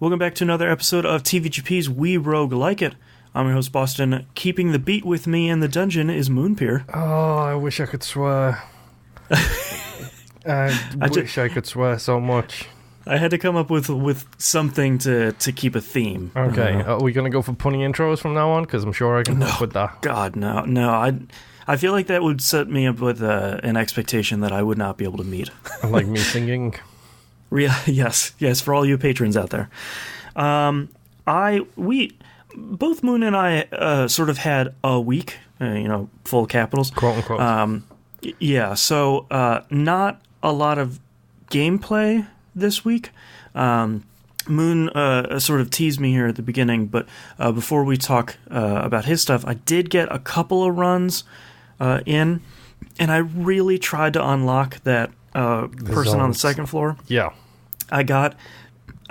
Welcome back to another episode of TVGP's We Roguelike It. I'm your host, Boston. Keeping the beat with me in the dungeon is Moonpeer. Oh, I wish I could swear. I could swear so much. I had to come up with something to keep a theme. Okay, are we going to go for punny intros from now on? Because I'm sure I can help with that. God, no. I feel like that would set me up with an expectation that I would not be able to meet. Like me singing? Yes, for all you patrons out there. Both Moon and I sort of had a week, full capitals. Quote unquote. So not a lot of gameplay this week. Moon sort of teased me here at the beginning, but before we talk about his stuff, I did get a couple of runs in, and I really tried to unlock that person on the second floor. Yeah. I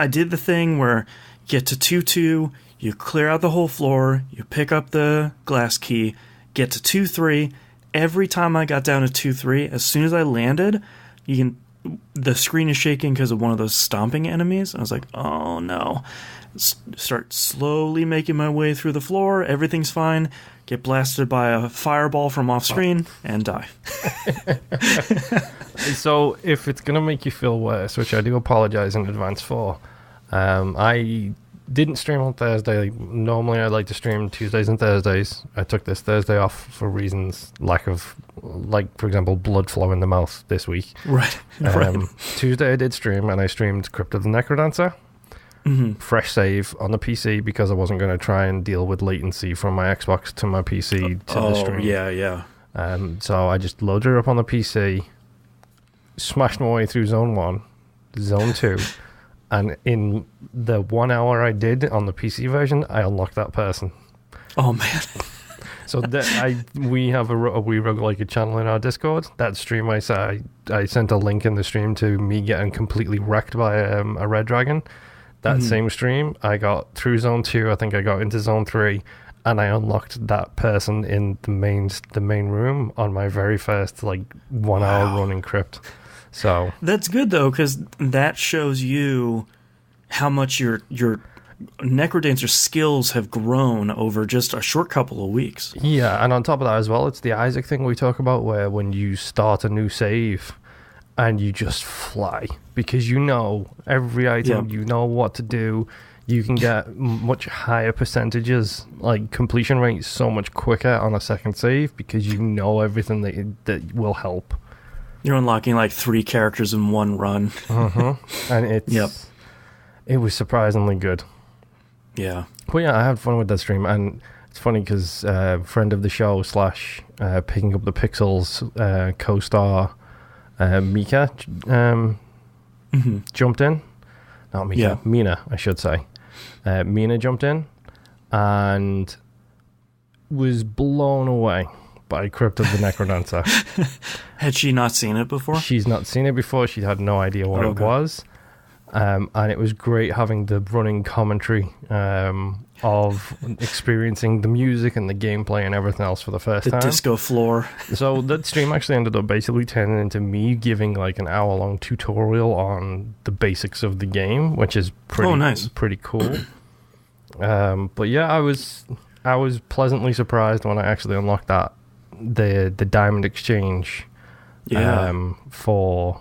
did the thing where get to 2-2, you clear out the whole floor, you pick up the glass key, get to 2-3. Every time I got down to 2-3, as soon as I landed, the screen is shaking because of one of those stomping enemies. I was like, oh no. Start slowly making my way through the floor, everything's fine, get blasted by a fireball from off screen, and die. So if it's going to make you feel worse, which I do apologize in advance for, I didn't stream on Thursday. Normally I like to stream Tuesdays and Thursdays. I took this Thursday off for reasons lack of, for example, blood flow in the mouth this week. Right. Tuesday I did stream, and I streamed Crypt of the NecroDancer. Mm-hmm. Fresh save on the PC because I wasn't going to try and deal with latency from my Xbox to my PC to the stream. Yeah. So I just loaded it up on the PC, smashed my way through Zone 1, Zone 2, and in the 1 hour I did on the PC version, I unlocked that person. Oh, man. So we have a We Roguelike channel in our Discord. That stream I sent a link in the stream to me getting completely wrecked by a red dragon. That same stream, I got through Zone 2, I think I got into Zone 3, and I unlocked that person in the main room on my very first 1 hour running Crypt. So that's good though, because that shows you how much your NecroDancer skills have grown over just a short couple of weeks. Yeah, and on top of that as well, it's the Isaac thing we talk about, where when you start a new save and you just fly because you know every item, you know what to do. You can get much higher percentages, completion rate so much quicker on a second save because you know everything that will help. You're unlocking 3 characters in one run. And it was surprisingly good. Yeah. But yeah, I had fun with that stream, and it's funny because friend of the show / picking up the pixels co-star Mika jumped in. Not Mika, yeah. Mina, I should say. Mina jumped in and was blown away by Crypt of the NecroDancer. Had she not seen it before? She's not seen it before. She had no idea what it was. And it was great having the running commentary of experiencing the music and the gameplay and everything else for the first time. The disco floor. So that stream actually ended up basically turning into me giving an hour-long tutorial on the basics of the game, which is pretty cool. But yeah, I was pleasantly surprised when I actually unlocked the diamond exchange for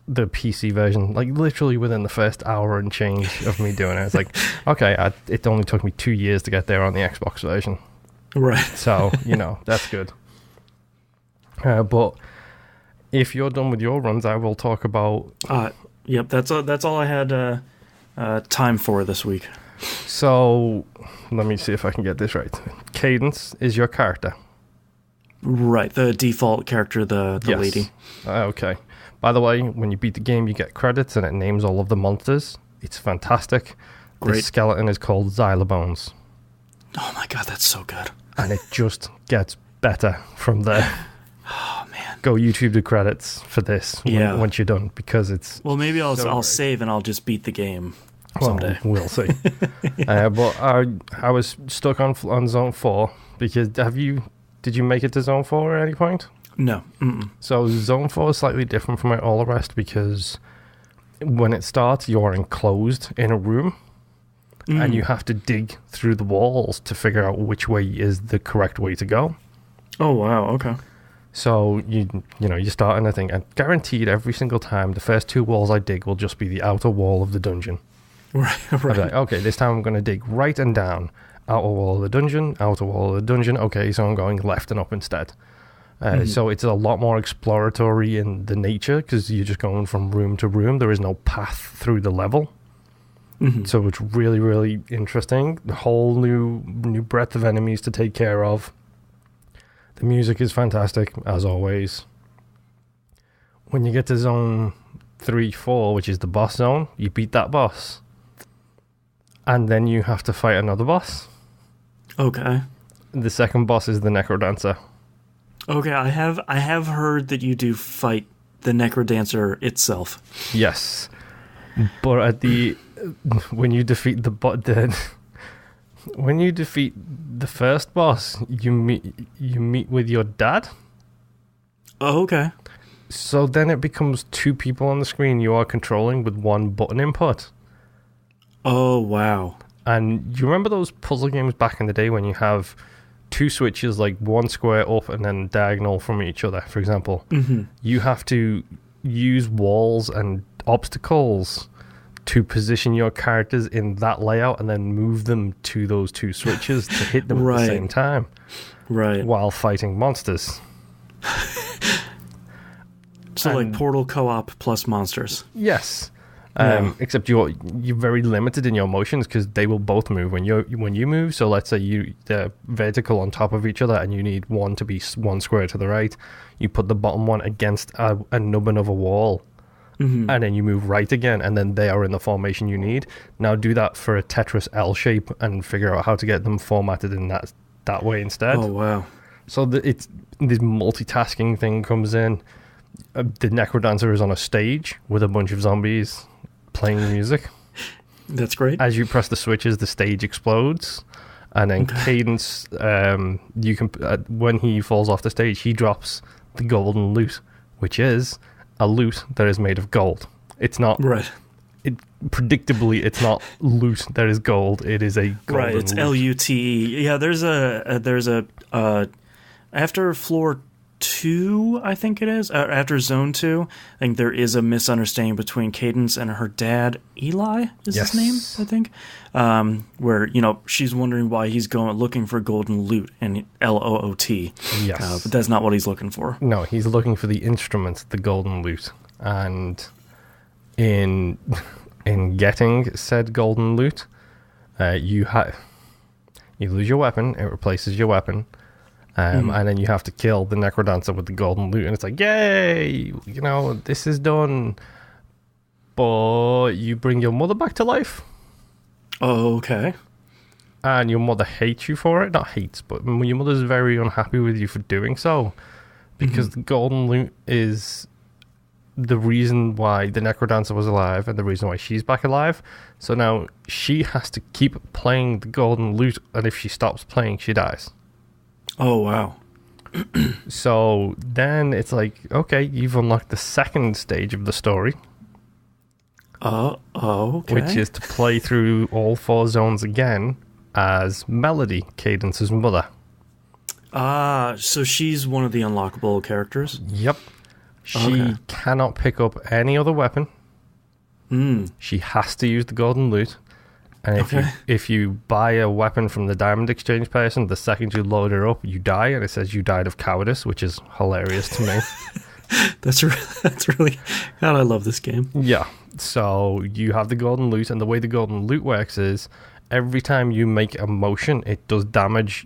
the PC version, literally within the first hour and change of me doing it. It's okay, it only took me 2 years to get there on the Xbox version. Right. So, that's good. But if you're done with your runs, I will talk about... Yep, that's all I had time for this week. So, let me see if I can get this right. Cadence is your character. Right, the default character, the yes. lady. Okay. By the way, when you beat the game, you get credits, and it names all of the monsters. It's fantastic. Great. The skeleton is called Xylobones. Oh my god, that's so good. And it just gets better from there. Oh man. Go YouTube the credits for this once you're done, because it's... Well, maybe I'll save and I'll just beat the game someday. Well, we'll see. But I was stuck on Zone 4, because did you make it to Zone 4 at any point? No. Mm-mm. So Zone 4 is slightly different from all the rest, because when it starts, you're enclosed in a room, and you have to dig through the walls to figure out which way is the correct way to go. Oh, wow. Okay. So you start in a thing, and guaranteed every single time, the first 2 walls I dig will just be the outer wall of the dungeon. Right. I'll be like, okay, this time I'm going to dig right and down. Outer wall of the dungeon, outer wall of the dungeon. Okay, so I'm going left and up instead. So it's a lot more exploratory in the nature, because you're just going from room to room. There is no path through the level. So it's really, really interesting. The whole new breadth of enemies to take care of. The music is fantastic, as always. When you get to zone 3, 4, which is the boss zone, you beat that boss. And then you have to fight another boss. Okay. The second boss is the NecroDancer. Okay, I have heard that you do fight the NecroDancer itself. Yes. But when you defeat when you defeat the first boss, you meet with your dad. Oh, okay. So then it becomes 2 people on the screen you are controlling with 1 button input. Oh, wow. And you remember those puzzle games back in the day when you have 2 switches, like 1 square up and then diagonal from each other, for example? You have to use walls and obstacles to position your characters in that layout and then move them to those 2 switches to hit them at the same time. Right. While fighting monsters. So like Portal co-op plus monsters. Yes. Except you're very limited in your motions, because they will both move when you move. So let's say they're vertical on top of each other, and you need one to be 1 square to the right. You put the bottom one against a nubbin of a wall, and then you move right again, and then they are in the formation you need. Now do that for a Tetris L shape and figure out how to get them formatted in that way instead. Oh, wow. So this multitasking thing comes in. The NecroDancer is on a stage with a bunch of zombies playing music. That's great. As you press the switches, the stage explodes, and then Cadence, you can when he falls off the stage, he drops the golden loot, which is a loot that is made of gold. It's not right. Predictably, it's not loot that is gold. It is a golden right. It's LUTE. Yeah. There's a after floor 2, I think it is. After zone 2, I think there is a misunderstanding between Cadence and her dad, Eli is his name, I think. Where, she's wondering why he's going looking for golden loot and LOOT. Yes. But that's not what he's looking for. No, he's looking for the instruments, the golden loot. And in getting said golden loot, you lose your weapon, it replaces your weapon. And then you have to kill the NecroDancer with the golden loot, and it's like, yay, this is done. But you bring your mother back to life. Oh, okay. And your mother hates you for it. Not hates, but your mother's very unhappy with you for doing so. Because the golden loot is the reason why the NecroDancer was alive and the reason why she's back alive. So now she has to keep playing the golden loot, and if she stops playing, she dies. Oh, wow. So then it's like, okay, you've unlocked the second stage of the story. Okay. Which is to play through all 4 zones again as Melody, Cadence's mother. So she's one of the unlockable characters? Yep. She cannot pick up any other weapon. She has to use the golden loot. And if you buy a weapon from the Diamond Exchange person, the second you load her up, you die, and it says you died of cowardice, which is hilarious to me. That's really... God, I love this game. Yeah. So you have the golden loot, and the way the golden loot works is every time you make a motion, it does damage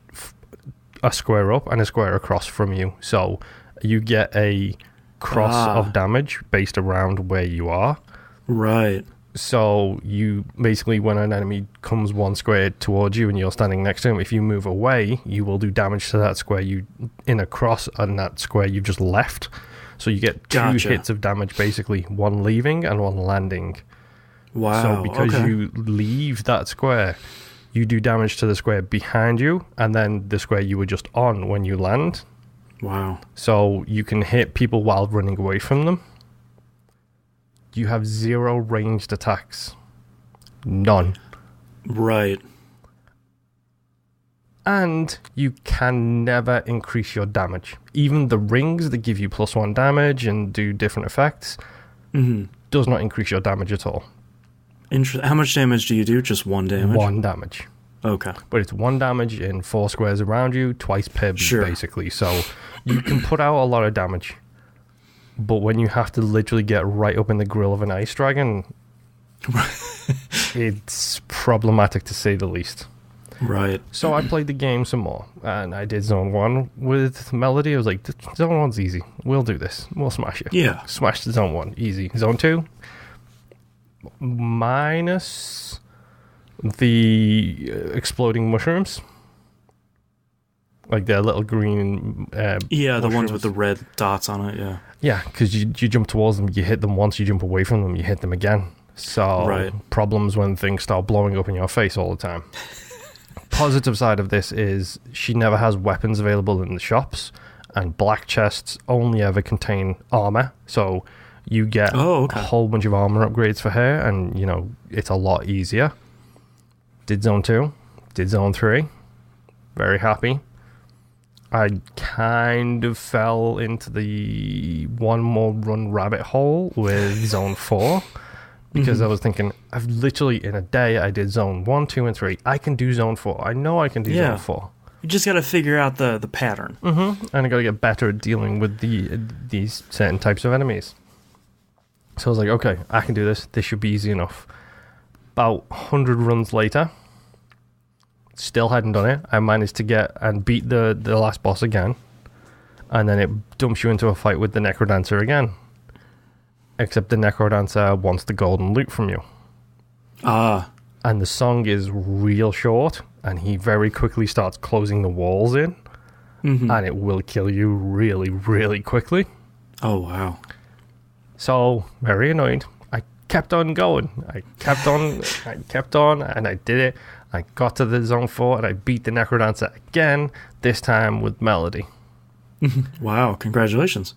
a square up and a square across from you. So you get a cross of damage based around where you are. Right. So you basically, when an enemy comes 1 square towards you and you're standing next to him, if you move away, you will do damage to that square in a cross and that square you've just left. So you get 2 hits of damage, basically, 1 leaving and 1 landing. Wow. So because you leave that square, you do damage to the square behind you and then the square you were just on when you land. Wow. So you can hit people while running away from them. you have 0 ranged attacks. None. Right. And you can never increase your damage. Even the rings that give you +1 damage and do different effects does not increase your damage at all. How much damage do you do? Just 1 damage? 1 damage. Okay. But it's 1 damage in 4 squares around you, twice per beat, basically. So you can put out a lot of damage. But when you have to literally get right up in the grill of an ice dragon, it's problematic to say the least. Right. So I played the game some more, and I did Zone 1 with Melody. I was like, Zone 1's easy. We'll do this. We'll smash it. Yeah. Smash the Zone 1. Easy. Zone 2, minus the exploding mushrooms. Like their little green the ones with the red dots on it, yeah. Yeah, because you jump towards them, you hit them once, you jump away from them, you hit them again. So, problems when things start blowing up in your face all the time. Positive side of this is she never has weapons available in the shops, and black chests only ever contain armor. So you get a whole bunch of armor upgrades for her, and it's a lot easier. Did Zone 2, did Zone 3, very happy. I kind of fell into the one more run rabbit hole with Zone 4. Because I was thinking, I've literally, in a day, I did Zone 1, 2, and 3. I can do Zone 4. I know I can do Zone 4. You just got to figure out the pattern. And I got to get better at dealing with these certain types of enemies. So I was like, okay, I can do this. This should be easy enough. About 100 runs later, still hadn't done it. I managed to get and beat the last boss again. And then it dumps you into a fight with the NecroDancer again. Except the NecroDancer wants the golden loot from you. And the song is real short, and he very quickly starts closing the walls in, and it will kill you really, really quickly. Oh, wow. So, very annoyed. I kept on going. I kept on, and I did it. I got to the Zone 4, and I beat the NecroDancer again, this time with Melody. Wow, congratulations.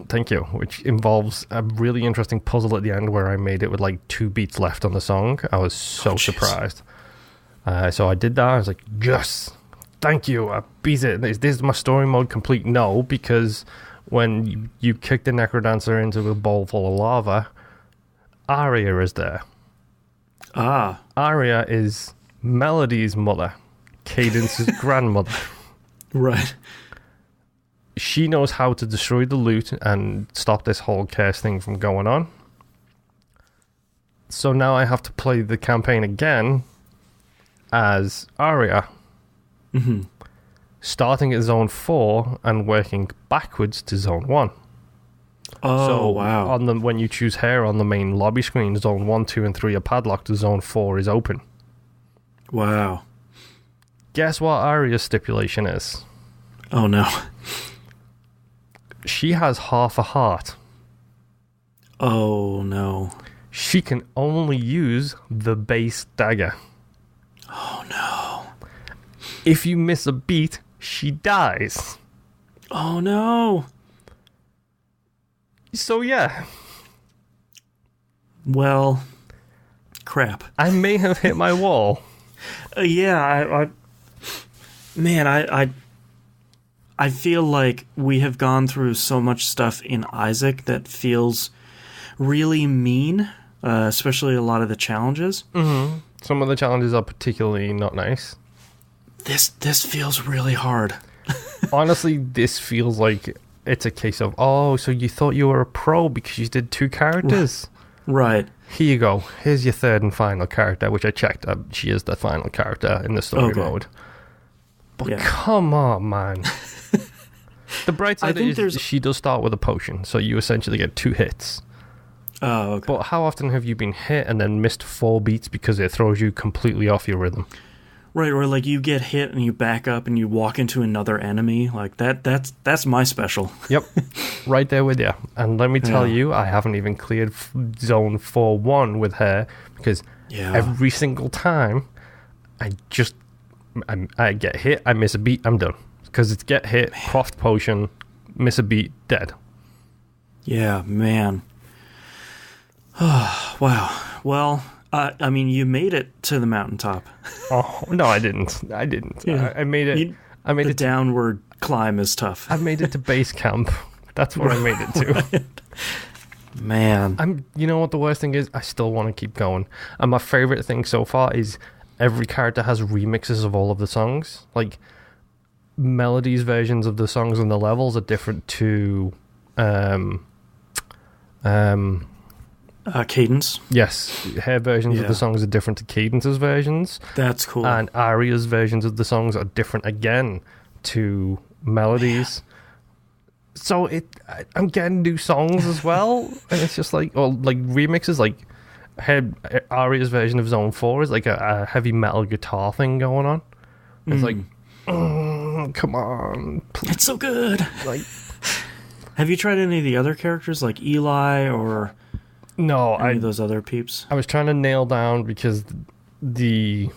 Thank you. Which involves a really interesting puzzle at the end where I made it with like 2 beats left on the song. I was so surprised. So I did that. I was like, yes, thank you. I beat it. Is this my story mode complete? No, because when you kick the NecroDancer into a bowl full of lava, Aria is there. Aria is Melody's mother, Cadence's grandmother. Right. She knows how to destroy the loot and stop this whole curse thing from going on. So now I have to play the campaign again as Aria. Starting at Zone 4 and working backwards to Zone 1. Oh, so wow. When you choose her on the main lobby screen, Zone 1, 2, and 3 are padlocked, Zone 4 is open. Wow. Guess what Aria's stipulation is? Oh, no. She has half a heart. Oh, no. She can only use the base dagger. Oh, no. If you miss a beat, she dies. Oh, no. So, yeah. Well, crap. I may have hit my wall. Yeah, I feel like we have gone through so much stuff in Isaac that feels really mean, especially a lot of the challenges. Some of the challenges are particularly not nice. This feels really hard. Honestly, this feels like it's a case of, so you thought you were a pro because you did 2 characters? Right. Here you go. Here's your 3rd and final character, which I checked. She is the final character in the story mode. But come on, man. The bright side is she does start with a potion, so you essentially get 2 hits. Oh, okay. But how often have you been hit and then missed 4 beats because it throws you completely off your rhythm? Right, or like you get hit and you back up and you walk into another enemy. Like that's my special. Yep. Right there with you. And let me tell you, I haven't even cleared Zone 4-1 with her because every single time I get hit, I miss a beat, I'm done. Because it's get hit, craft potion, miss a beat, dead. Yeah, man. Wow. Well, I mean, you made it to the mountaintop. Oh no, I didn't. Yeah. I made it. I made the it. downward climb is tough. I made it to base camp. That's what I made it to. Right. Man. You know what the worst thing is? I still want to keep going. And my favorite thing so far is every character has remixes of all of the songs. Like, Melody's versions of the songs and the levels are different to Cadence. yes, her versions of the songs are different to Cadence's versions. That's cool. And Aria's versions of the songs are different again to Melody's. Man. So I'm getting new songs as well, and it's just like, remixes. Like, Aria's version of Zone 4 is like a heavy metal guitar thing going on. It's like, come on, please. It's so good. Like, have you tried any of the other characters, like Eli or any of those other peeps? I was trying to nail down, because the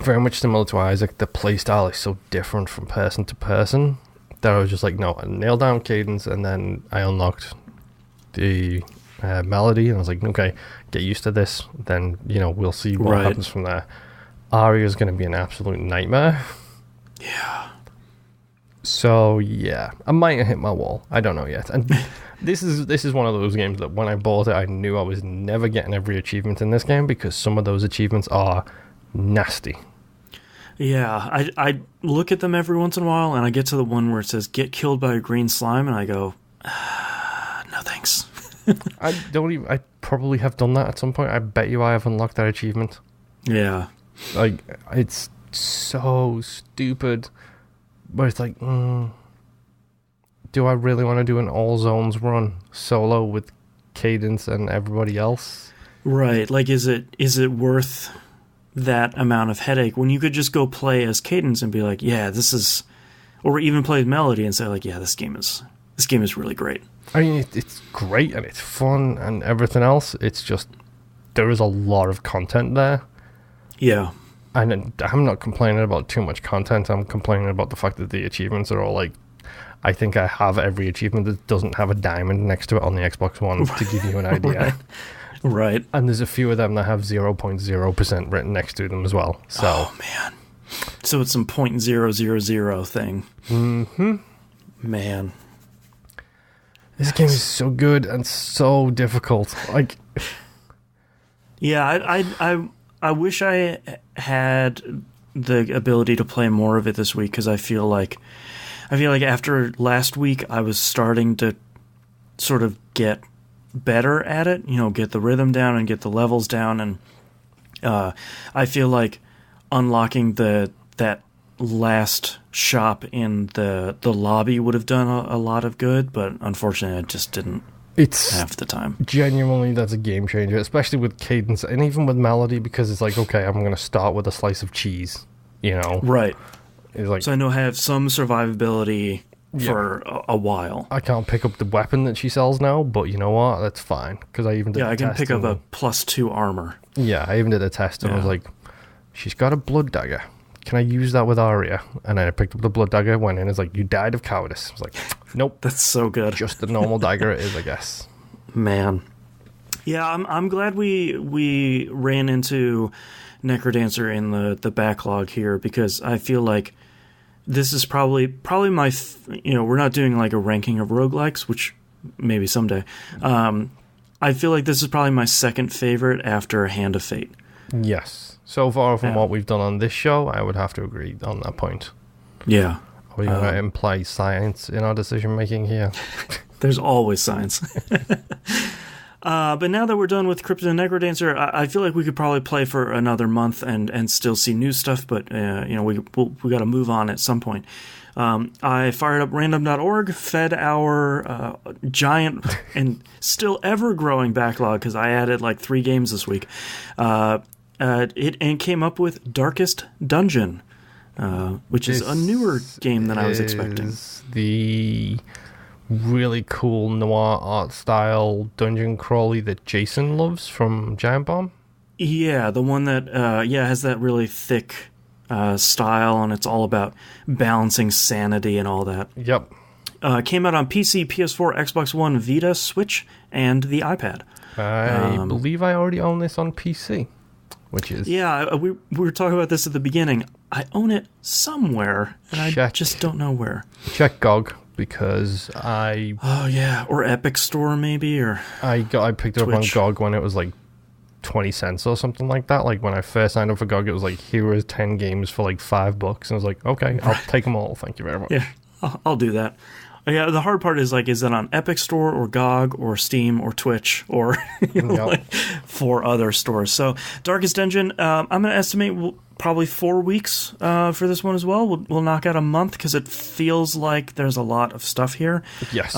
very much similar to Isaac, the playstyle is so different from person to person, that I was just like, no, I nailed down Cadence, and then I unlocked the Melody, and I was like, okay, get used to this, then, we'll see what happens from there. Aria's going to be an absolute nightmare. Yeah. So, yeah, I might have hit my wall. I don't know yet. And this is one of those games that when I bought it, I knew I was never getting every achievement in this game, because some of those achievements are nasty. Yeah, I look at them every once in a while, and I get to the one where it says, get killed by a green slime, and I go, no thanks. I probably have done that at some point. I bet you I have unlocked that achievement. Yeah. Like, it's so stupid. But it's like, do I really want to do an all zones run solo with Cadence and everybody else? Right. Like, is it worth that amount of headache when you could just go play as Cadence and be like, yeah, this is, or even play Melody and say like, yeah, this game is really great. I mean, it's great and it's fun and everything else. It's just, there is a lot of content there. Yeah. And I'm not complaining about too much content. I'm complaining about the fact that the achievements are all like, I think I have every achievement that doesn't have a diamond next to it on the Xbox One, to give you an idea. Right. And there's a few of them that have 0.0% written next to them as well. So. Oh, man. So it's some 0.000 thing. Mm-hmm. Man. This game is so good and so difficult. Like, yeah, I wish I had the ability to play more of it this week, because I feel like after last week I was starting to sort of get better at it, get the rhythm down and get the levels down, and I feel like unlocking that last shop in the lobby would have done a lot of good, but unfortunately I just didn't have the time. Genuinely, that's a game changer, especially with Cadence and even with Melody, because it's like, okay, I'm going to start with a slice of cheese, Right. It's like, so I know I have some survivability for a while. I can't pick up the weapon that she sells now, but you know what? That's fine, because I even did I can pick up a +2 armor. Yeah, I even did a test, and I was like, she's got a blood dagger. Can I use that with Aria? And then I picked up the blood dagger, went in, it's like, you died of cowardice. I was like, nope. That's so good. Just the normal dagger it is, I guess. Man. Yeah, I'm glad we ran into NecroDancer in the backlog here, because I feel like this is probably my, we're not doing like a ranking of roguelikes, which maybe someday. I feel like this is probably my second favorite after Hand of Fate. Yes. So far from what we've done on this show, I would have to agree on that point. Yeah. Are we going to imply science in our decision making here? There's always science. But now that we're done with Crypt and NecroDancer, I feel like we could probably play for another month and still see new stuff, but we got to move on at some point. I fired up random.org, fed our giant and still ever-growing backlog, because I added like 3 games this week. It came up with Darkest Dungeon, which is a newer game than I was expecting. The really cool noir art style dungeon crawly that Jason loves from Giant Bomb. Yeah, the one that has that really thick style, and it's all about balancing sanity and all that. Yep. Came out on PC, PS4, Xbox One, Vita, Switch, and the iPad. I believe I already own this on PC, which is... Yeah, we were talking about this at the beginning. I own it somewhere, and I just don't know where. Check GOG, because I... Oh, yeah, or Epic Store, maybe, or... I picked it up on GOG when it was like 20 cents or something like that. Like, when I first signed up for GOG, it was like, here are 10 games for like $5. And I was like, okay, I'll take them all. Thank you very much. Yeah, I'll do that. Yeah, the hard part is like, is it on Epic Store or GOG or Steam or Twitch or like 4 other stores? So, Darkest Dungeon, I'm going to estimate probably 4 weeks for this one as well. We'll knock out a month because it feels like there's a lot of stuff here. Yes.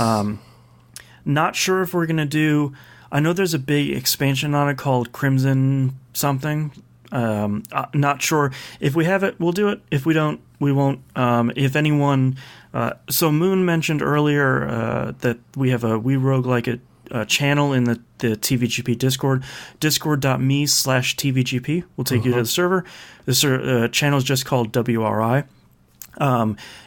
Not sure if we're going to do... I know there's a big expansion on it called Crimson something. Not sure. If we have it, we'll do it. If we don't, we won't. If anyone... so Moon mentioned earlier that we have a We Roguelike channel in the TVGP Discord. Discord.me/TVGP will take you to the server. The channel is just called WRI.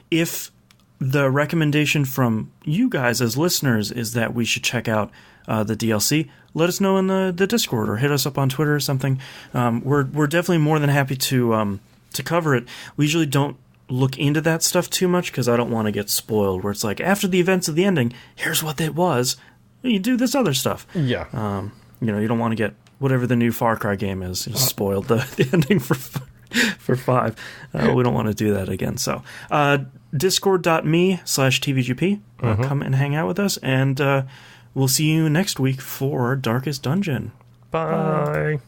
If the recommendation from you guys as listeners is that we should check out the DLC, let us know in the Discord or hit us up on Twitter or something. We're definitely more than happy to cover it. We usually don't look into that stuff too much because I don't want to get spoiled, where it's like, after the events of the ending, here's what it was. You do this other stuff. Yeah. You don't want to get whatever the new Far Cry game is. Spoiled the ending for 5. We don't want to do that again. So, discord.me/TVGP. Come and hang out with us, and we'll see you next week for Darkest Dungeon. Bye.